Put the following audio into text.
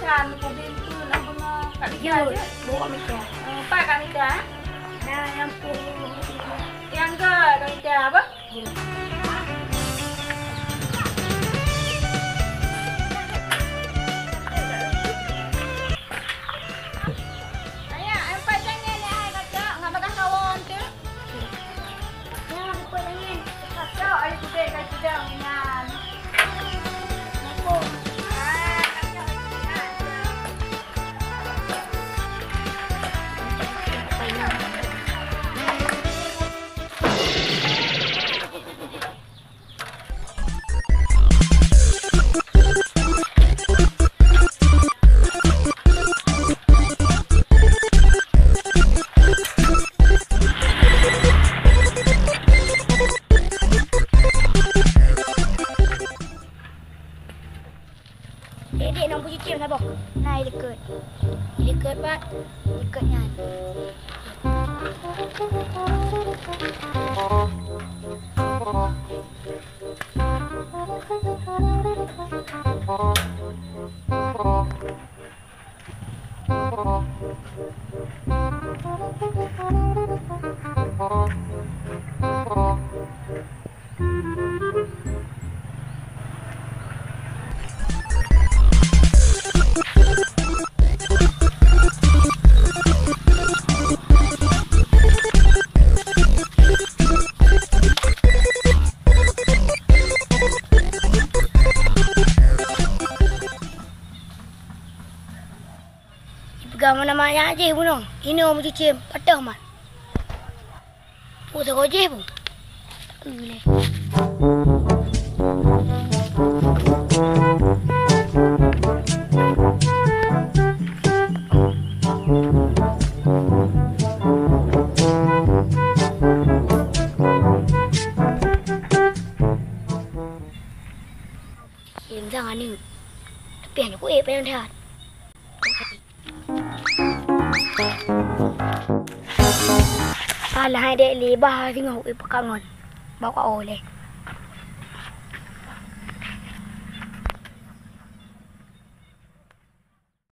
Kan aku pintu nak bunga kat Nika je. Bawa Mika. Pak kat Nika. Nah, yang pun. Yang ke kat Nika apa? Dek nak puji cik sabar. Nah, dekat. Dekat pak. Dekatnya. Pegang mana-mana aja pun. Ini orang cuci patah mat. Pusat kerja pun. Boleh. Jangan ni. Tapi hanya kuih pada lihat. Alah, dek lebah tengok pekangon. Bawa oleh.